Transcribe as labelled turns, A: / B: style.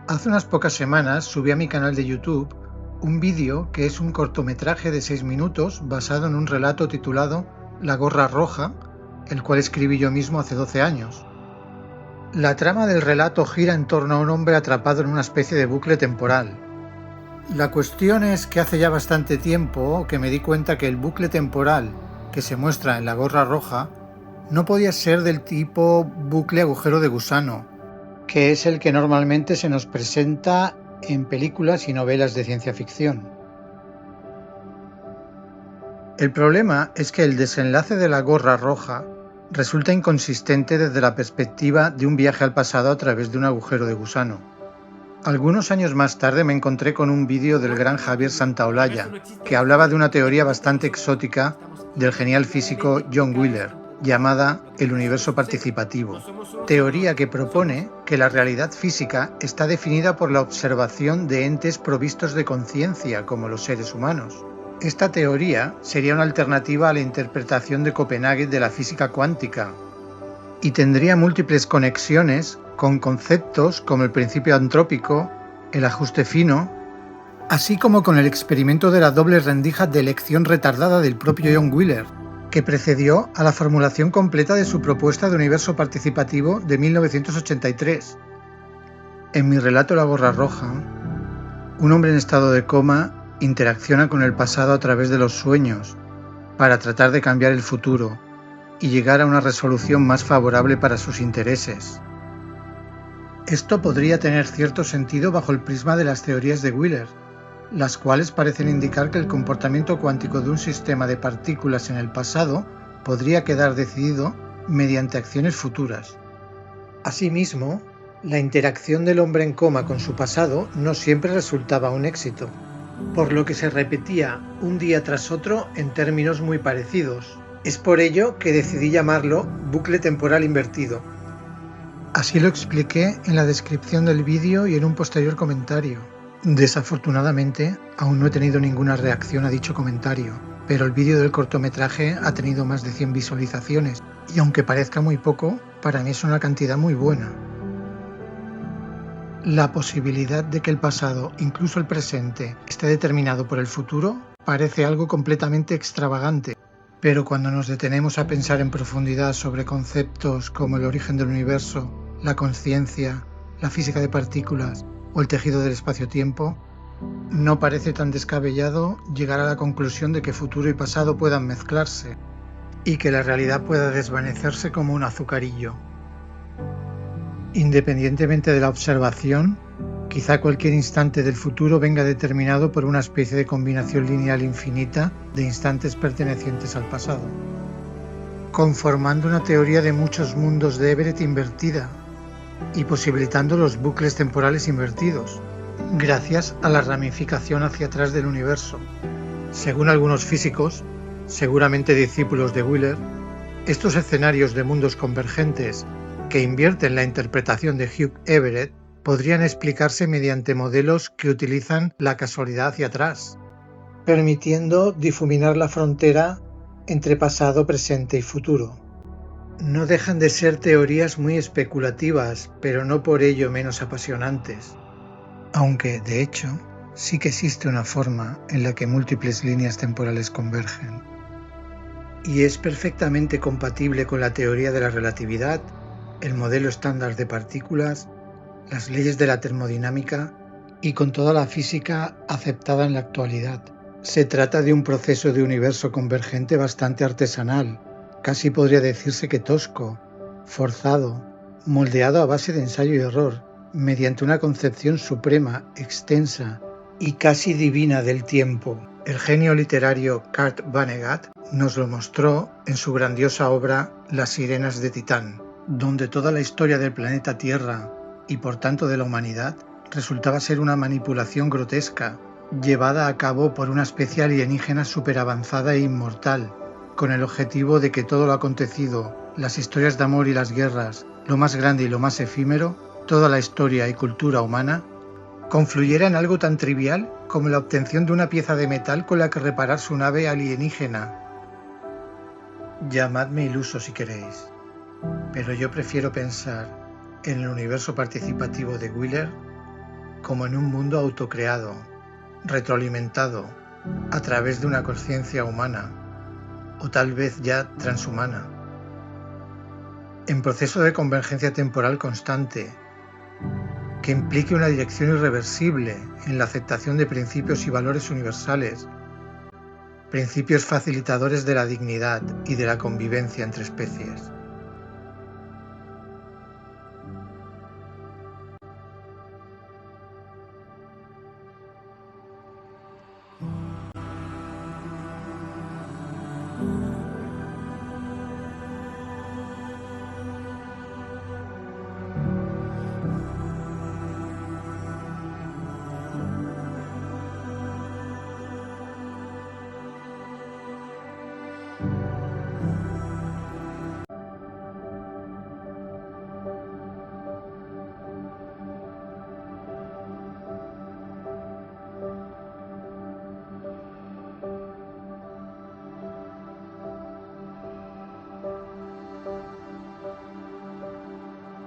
A: Hace unas pocas semanas subí a mi canal de YouTube un vídeo que es un cortometraje de 6 minutos basado en un relato titulado La gorra roja, el cual escribí yo mismo hace 12 años. La trama del relato gira en torno a un hombre atrapado en una especie de bucle temporal. La cuestión es que hace ya bastante tiempo que me di cuenta que el bucle temporal que se muestra en La gorra roja no podía ser del tipo bucle agujero de gusano, que es el que normalmente se nos presenta en películas y novelas de ciencia ficción. El problema es que el desenlace de La gorra roja resulta inconsistente desde la perspectiva de un viaje al pasado a través de un agujero de gusano. Algunos años más tarde me encontré con un vídeo del gran Javier Santaolalla, que hablaba de una teoría bastante exótica del genial físico John Wheeler, llamada el universo participativo, teoría que propone que la realidad física está definida por la observación de entes provistos de conciencia como los seres humanos. Esta teoría sería una alternativa a la interpretación de Copenhague de la física cuántica y tendría múltiples conexiones con conceptos como el principio antrópico, el ajuste fino, así como con el experimento de la doble rendija de elección retardada del propio John Wheeler, que precedió a la formulación completa de su propuesta de universo participativo de 1983. En mi relato La gorra roja, un hombre en estado de coma interacciona con el pasado a través de los sueños para tratar de cambiar el futuro y llegar a una resolución más favorable para sus intereses. Esto podría tener cierto sentido bajo el prisma de las teorías de Wheeler, las cuales parecen indicar que el comportamiento cuántico de un sistema de partículas en el pasado podría quedar decidido mediante acciones futuras. Asimismo, la interacción del hombre en coma con su pasado no siempre resultaba un éxito, por lo que se repetía un día tras otro en términos muy parecidos. Es por ello que decidí llamarlo bucle temporal invertido. Así lo expliqué en la descripción del vídeo y en un posterior comentario. Desafortunadamente, aún no he tenido ninguna reacción a dicho comentario, pero el vídeo del cortometraje ha tenido más de 100 visualizaciones, y aunque parezca muy poco, para mí es una cantidad muy buena. La posibilidad de que el pasado, incluso el presente, esté determinado por el futuro, parece algo completamente extravagante. Pero cuando nos detenemos a pensar en profundidad sobre conceptos como el origen del universo, la conciencia, la física de partículas o el tejido del espacio-tiempo, no parece tan descabellado llegar a la conclusión de que futuro y pasado puedan mezclarse y que la realidad pueda desvanecerse como un azucarillo. Independientemente de la observación, quizá cualquier instante del futuro venga determinado por una especie de combinación lineal infinita de instantes pertenecientes al pasado, conformando una teoría de muchos mundos de Everett invertida y posibilitando los bucles temporales invertidos, gracias a la ramificación hacia atrás del universo. Según algunos físicos, seguramente discípulos de Wheeler, estos escenarios de mundos convergentes que invierten la interpretación de Hugh Everett podrían explicarse mediante modelos que utilizan la casualidad hacia atrás, permitiendo difuminar la frontera entre pasado, presente y futuro. No dejan de ser teorías muy especulativas, pero no por ello menos apasionantes, aunque, de hecho, sí que existe una forma en la que múltiples líneas temporales convergen, y es perfectamente compatible con la teoría de la relatividad, el modelo estándar de partículas, las leyes de la termodinámica y con toda la física aceptada en la actualidad. Se trata de un proceso de universo convergente bastante artesanal, casi podría decirse que tosco, forzado, moldeado a base de ensayo y error, mediante una concepción suprema, extensa y casi divina del tiempo. El genio literario Kurt Vonnegut nos lo mostró en su grandiosa obra Las sirenas de Titán, donde toda la historia del planeta Tierra y por tanto de la humanidad resultaba ser una manipulación grotesca, llevada a cabo por una especie alienígena superavanzada e inmortal, con el objetivo de que todo lo acontecido, las historias de amor y las guerras, lo más grande y lo más efímero, toda la historia y cultura humana, confluyera en algo tan trivial como la obtención de una pieza de metal con la que reparar su nave alienígena. Llamadme iluso si queréis, pero yo prefiero pensar en el universo participativo de Wheeler como en un mundo autocreado, retroalimentado, a través de una conciencia humana, o tal vez ya transhumana, en proceso de convergencia temporal constante, que implique una dirección irreversible en la aceptación de principios y valores universales, principios facilitadores de la dignidad y de la convivencia entre especies.